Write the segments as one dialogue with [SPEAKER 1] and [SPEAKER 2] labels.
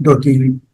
[SPEAKER 1] 2-3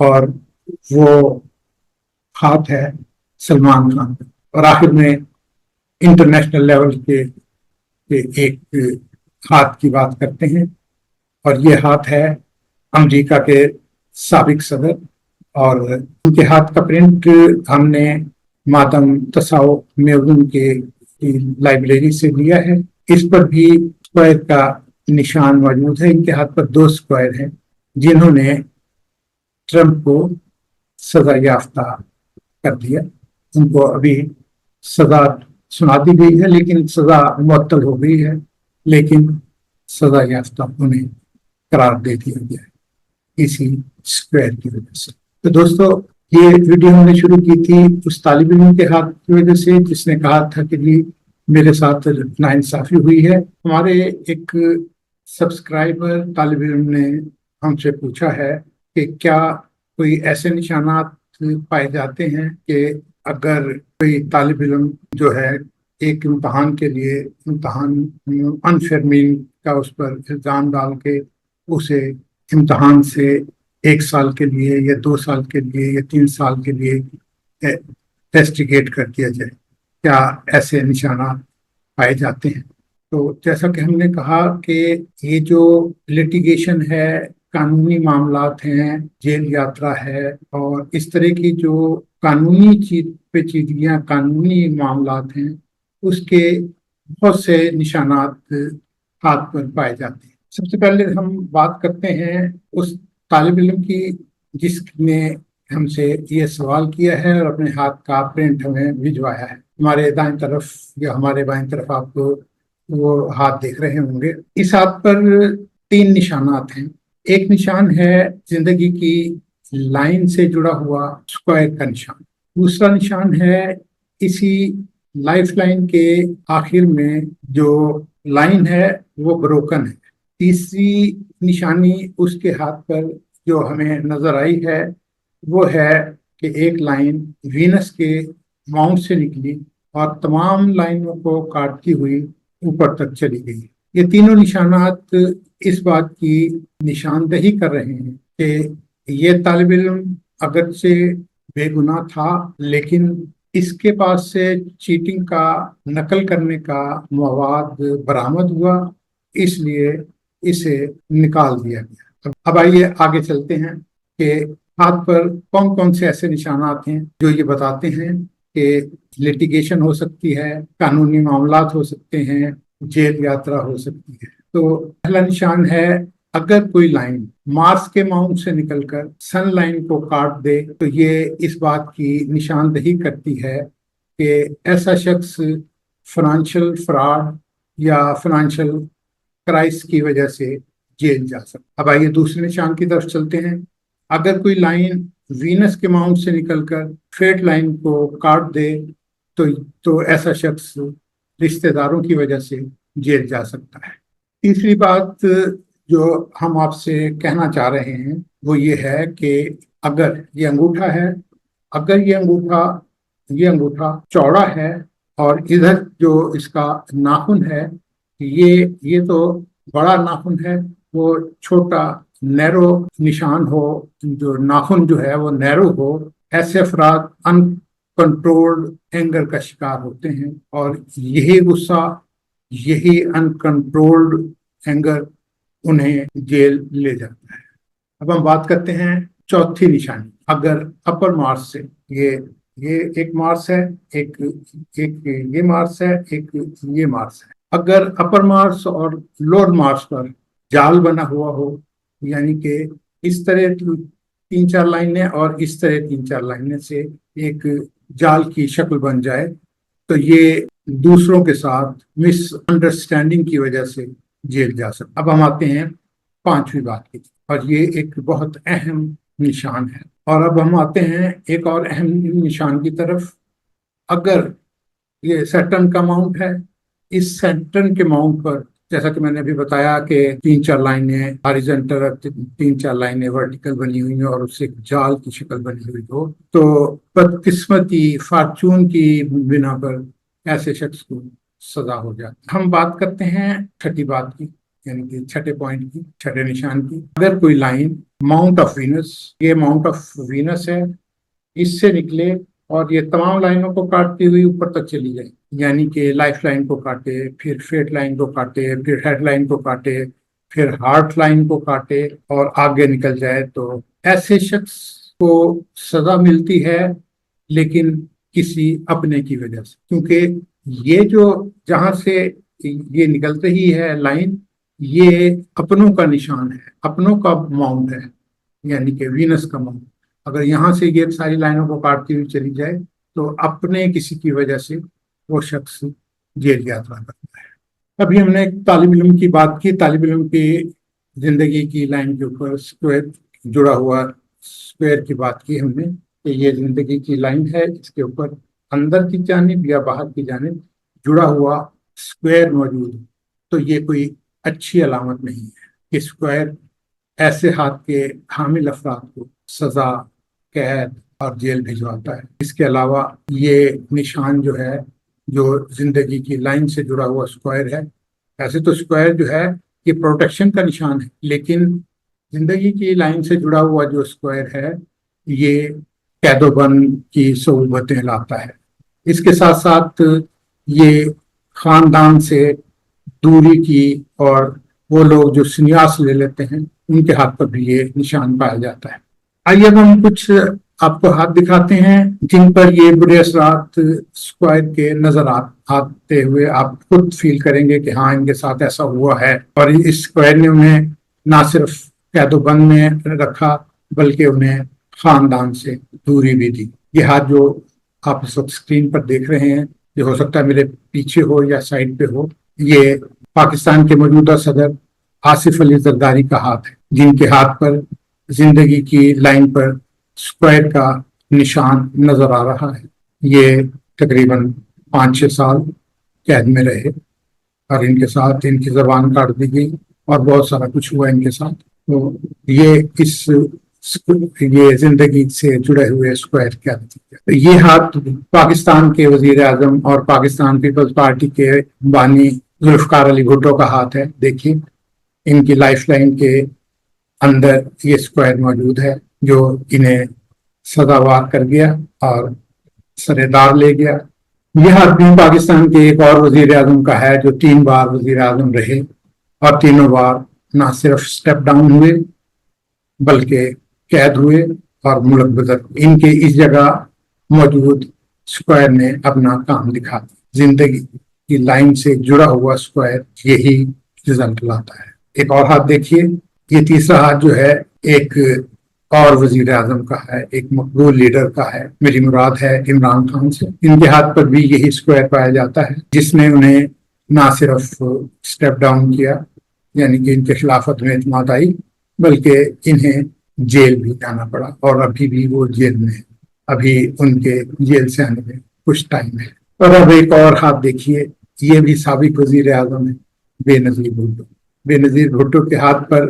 [SPEAKER 1] اور وہ ہاتھ ہے سلمان خان کا۔ اور آخر میں انٹرنیشنل لیول کے ایک ہاتھ کی بات کرتے ہیں، اور یہ ہاتھ ہے امریکہ کے سابق صدر، اور ان کے ہاتھ کا پرنٹ ہم نے مادم تساؤ میوزم کے لائبریری سے لیا ہے۔ اس پر بھی اسکوائر کا نشان موجود ہے۔ ان کے ہاتھ پر 2 اسکوائر ہیں جنہوں نے ٹرمپ کو سزا یافتہ کر دیا۔ ان کو ابھی سزا سنا دی گئی ہے، لیکن سزا معطل ہو گئی ہے، لیکن سزا یافتہ انہیں قرار دے دیا گیا ہے اسی اسکوائر کی وجہ سے۔ تو دوستو، یہ ویڈیو ہم نے شروع کی تھی اس طالب علم کے ہاتھ کی وجہ سے جس نے کہا تھا کہ جی میرے ساتھ ناانصافی ہوئی ہے۔ ہمارے ایک سبسکرائبر طالب علم نے ہم سے پوچھا ہے کہ کیا کوئی ایسے نشانات پائے جاتے ہیں کہ اگر کوئی طالب علم جو ہے ایک امتحان کے لیے امتحان انفیئر میننگ کا اس پر الزام ڈال کے اسے امتحان سے 1 سال کے لیے یا 2 سال کے لیے یا 3 سال کے لیے ٹیسٹیگیٹ کر دیا جائے، کیا ایسے نشانات پائے جاتے ہیں؟ تو جیسا کہ ہم نے کہا کہ یہ جو لٹیگیشن ہے، قانونی معاملات ہیں، جیل یاترا ہے، اور اس طرح کی جو قانونی پیچیدگیاں قانونی معاملات ہیں، اس کے بہت سے نشانات ہاتھ پر پائے جاتے ہیں۔ سب سے پہلے ہم بات کرتے ہیں اس طالب علم کی جس نے ہم سے یہ سوال کیا ہے اور اپنے ہاتھ کا پرنٹ ہمیں بھجوایا ہے۔ ہمارے دائیں طرف یا ہمارے بائیں طرف آپ کو وہ ہاتھ دیکھ رہے ہوں گے۔ اس ہاتھ پر 3 نشانات ہیں۔ ایک نشان ہے زندگی کی لائن سے جڑا ہوا اسکوائر کا نشان۔ دوسرا نشان ہے اسی لائف لائن کے آخر میں جو لائن ہے وہ بروکن ہے۔ تیسری نشانی اس کے ہاتھ پر جو ہمیں نظر آئی ہے وہ ہے کہ ایک لائن وینس کے ماؤنٹ سے نکلی اور تمام لائنوں کو کاٹتی ہوئی اوپر تک چلی گئی۔ یہ تینوں نشانات اس بات کی نشاندہی کر رہے ہیں کہ یہ طالب علم اگرچہ بے گناہ تھا، لیکن اس کے پاس سے چیٹنگ کا نقل کرنے کا مواد برآمد ہوا، اس لیے اسے نکال دیا گیا۔ اب آئیے آگے چلتے ہیں کہ ہاتھ پر کون کون سے ایسے نشانات ہیں جو یہ بتاتے ہیں کہ لٹیگیشن ہو سکتی ہے، قانونی معاملات ہو سکتے ہیں، جیل یاترا ہو سکتی ہے۔ تو پہلا نشان ہے اگر کوئی لائن مارس کے ماؤنٹ سے نکل کر سن لائن کو کاٹ دے تو یہ اس بات کی نشاندہی کرتی ہے کہ ایسا شخص فنانشل فراڈ یا فنانشل کرائس کی وجہ سے جیل جا سکتا۔ اب آئیے دوسرے نشان کی طرف چلتے ہیں۔ اگر کوئی لائن وینس کے ماؤنٹ سے نکل کر فیٹ لائن کو کاٹ دے تو ایسا شخص رشتہ داروں کی وجہ سے جیل جا سکتا ہے۔ تیسری بات جو ہم آپ سے کہنا چاہ رہے ہیں وہ یہ ہے کہ اگر یہ انگوٹھا ہے، اگر یہ انگوٹھا چوڑا ہے اور ادھر جو اس کا ناخن ہے یہ تو بڑا ناخن ہے، وہ چھوٹا نیرو نشان ہو، جو ناخن جو ہے وہ نیرو ہو، ایسے افراد ان کنٹرولڈ اینگر کا شکار ہوتے ہیں، اور یہی غصہ، یہی ان کنٹرولڈ اینگر انہیں جیل لے جاتا ہے۔ اب ہم بات کرتے ہیں چوتھی نشانی۔ اگر اپر مارس سے یہ ایک مارس ہے، ایک یہ مارس ہے، ایک یہ مارس ہے۔ اگر اپر مارس اور لوور مارس پر جال بنا ہوا ہو، یعنی کہ اس طرح 3-4 لائنیں اور اس طرح 3-4 لائنیں سے ایک جال کی شکل بن جائے تو یہ دوسروں کے ساتھ مس انڈرسٹینڈنگ کی وجہ سے جیل جا سکتا۔ اب ہم آتے ہیں 5ویں بات کی، اور یہ ایک بہت اہم نشان ہے۔ اور اب ہم آتے ہیں ایک اور اہم نشان کی طرف۔ اگر یہ سیٹرن کا ماؤنٹ ہے، اس سیٹرن کے ماؤنٹ پر جیسا کہ میں نے ابھی بتایا کہ 3-4 لائنیں ہاریزنٹل اور 3-4 لائنیں ورٹیکل بنی ہوئی ہیں اور اس سے ایک جال کی شکل بنی ہوئی ہو، تو بدقسمتی فارچون کی بنا پر ایسے شخص کو سزا ہو جاتی۔ ہم بات کرتے ہیں چھٹی بات کی، یعنی کہ چھٹے پوائنٹ کی، چھٹے نشان کی اگر کوئی لائن ماؤنٹ آف وینس، یہ ماؤنٹ آف وینس ہے، اس سے نکلے اور یہ تمام لائنوں کو کاٹتی ہوئی اوپر تک چلی جائے، یعنی کہ لائف لائن کو کاٹے، پھر فیٹ لائن کو کاٹے، پھر ہیڈ لائن کو کاٹے، پھر ہارٹ لائن کو کاٹے اور آگے نکل جائے، تو ایسے شخص کو سزا ملتی ہے، لیکن کسی اپنے کی وجہ سے، کیونکہ یہ جو جہاں سے یہ نکل رہی ہے لائن، یہ اپنوں کا نشان ہے، اپنوں کا ماؤنٹ ہے، یعنی کہ وینس کا ماؤنٹ۔ اگر یہاں سے یہ ساری لائنوں کو کاٹتی ہوئی چلی جائے تو اپنے کسی کی وجہ سے وہ شخص جیل یاترا کرتا ہے۔ ابھی ہم نے ایک طالب علم کی بات کی، طالب علم کی زندگی کی لائن کے اوپر اسکوائر جڑا ہوا اسکوائر کی بات کی ہم نے، کہ یہ زندگی کی لائن ہے، اس کے اوپر اندر کی جانب یا باہر کی جانب جڑا ہوا اسکوائر موجود ہے، تو یہ کوئی اچھی علامت نہیں ہے کہ اسکوائر ایسے ہاتھ کے حامل افراد کو سزا، قید اور جیل بھجواتا ہے۔ اس کے علاوہ یہ نشان جو ہے، جو زندگی کی لائن سے جڑا ہوا اسکوائر ہے، ایسے تو اسکوائر جو ہے یہ پروٹیکشن کا نشان ہے، لیکن زندگی کی لائن سے جڑا ہوا جو اسکوائر ہے یہ قید و بند کی صعوبتیں لاتا ہے۔ اس کے ساتھ ساتھ یہ خاندان سے دوری کی، اور وہ لوگ جو سنیاس لے لیتے ہیں ان کے ہاتھ پر بھی یہ نشان پایا جاتا ہے۔ آئیے اب ہم کچھ آپ کو ہاتھ دکھاتے ہیں جن پر یہ برے اثرات اسکوائر کے نظر آتے ہوئے آپ خود فیل کریں گے کہ ہاں ان کے ساتھ ایسا ہوا ہے، اور اس اسکوائر نے انہیں نہ صرف قید و بند میں رکھا بلکہ انہیں خاندان سے دوری بھی دی۔ یہ ہاتھ جو آپ اس وقت اسکرین پر دیکھ رہے ہیں، یہ ہو سکتا ہے میرے پیچھے ہو یا سائڈ پہ ہو، یہ پاکستان کے موجودہ صدر آصف علی زرداری کا ہاتھ ہے، جن کے ہاتھ پر زندگی کی لائن پر اسکوائر کا نشان نظر آ رہا ہے۔ یہ تقریباً 5-6 سال قید میں رہے، اور ان کے ساتھ ان کی زبان کاٹ دی گئی اور بہت سارا کچھ ہوا ان کے ساتھ۔ تو یہ زندگی سے جڑے ہوئے اسکوائر کیا نتیجہ۔ یہ ہاتھ پاکستان کے وزیر اعظم اور پاکستان پیپلز پارٹی کے بانی ذوالفقار علی بھٹو کا ہاتھ ہے۔ دیکھیے ان کی لائف لائن کے اندر یہ اسکوائر موجود ہے جو انہیں سزاوار کر گیا اور سرے دار لے گیا۔ یہ ہاتھ بھی پاکستان کے ایک اور وزیر اعظم کا ہے جو 3 بار وزیر اعظم رہے، اور تینوں بار نہ صرف اسٹیپ ڈاؤن ہوئے بلکہ قید ہوئے اور ملک بدر۔ ان کے اس جگہ موجود اسکوائر نے اپنا کام دکھا دیا۔ زندگی کی لائن سے جڑا ہوا اسکوائر یہی رزلٹ لاتا ہے۔ ایک اور ہاتھ دیکھیے، یہ تیسرا ہاتھ جو ہے ایک اور وزیر اعظم کا ہے، ایک مقبول لیڈر کا ہے، میری مراد ہے عمران خان سے۔ ان کے ہاتھ پر بھی یہی اسکوائر پایا جاتا ہے، جس نے انہیں نہ صرف اسٹیپ ڈاؤن کیا، یعنی کہ ان کے خلاف عدم اعتماد آئی، بلکہ انہیں جیل بھی جانا پڑا، اور ابھی بھی وہ جیل میں ہے، ابھی ان کے جیل سے آنے میں کچھ ٹائم ہے۔ اور اب ایک اور ہاتھ دیکھیے، یہ بھی سابق وزیر اعظم ہے، بے نظیر بھٹو۔ بے نظیر بھٹو کے ہاتھ پر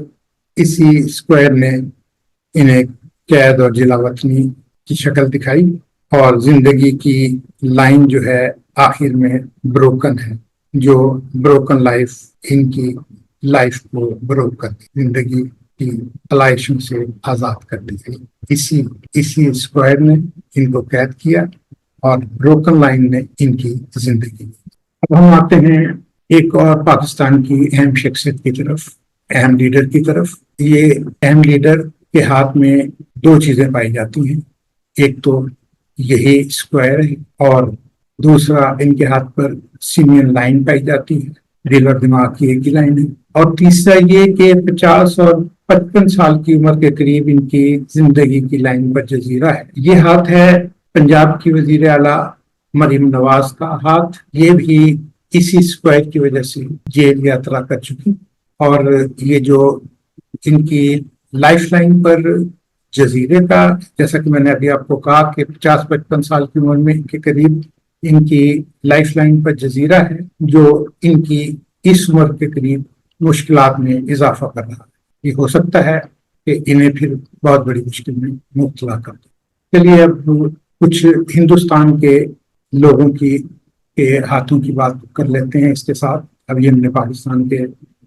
[SPEAKER 1] اسی اسکوائر نے انہیں قید اور جلا وطنی کی شکل دکھائی، اور زندگی کی لائن جو ہے آخر میں بروکن ہے، جو بروکن لائف ان کی لائف کو بروک کر دی، زندگی کی علائشوں سے آزاد کر دی گئی۔ اسی اسکوائر نے ان کو قید کیا اور بروکن لائن نے ان کی زندگی دی۔ اب ہم آتے ہیں ایک اور پاکستان کی اہم شخصیت کی طرف، اہم لیڈر کی طرف۔ یہ اہم لیڈر کے ہاتھ میں 2 چیزیں پائی جاتی ہیں، ایک تو یہی اسکوائر ہے، اور دوسرا ان کے ہاتھ پر سیمین لائن پائی جاتی ہے، دل اور دماغ کی ایک ہی لائن ہے، اور تیسرا یہ کہ 50 اور 55 سال کی عمر کے قریب ان کی زندگی کی لائن پر جزیرہ ہے۔ یہ ہاتھ ہے پنجاب کی وزیر اعلیٰ مریم نواز کا ہاتھ، یہ بھی اسی اسکوائر کی وجہ سے جیل یاترا کر چکی، اور یہ جو ان کی لائف لائن پر جزیرے کا، جیسا کہ میں نے ابھی آپ کو کہا کہ 50-55 سال کی عمر میں کے قریب ان کی لائف لائن پر جزیرہ ہے، جو ان کی اس عمر کے قریب مشکلات میں اضافہ کر رہا ہے۔ یہ ہو سکتا ہے کہ انہیں پھر بہت بڑی مشکل میں مبتلا کر دے۔ چلیے اب کچھ ہندوستان کے لوگوں کے ہاتھوں کی بات کر لیتے ہیں اس کے ساتھ۔ ابھی ہم نے پاکستان کے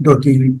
[SPEAKER 1] 2-3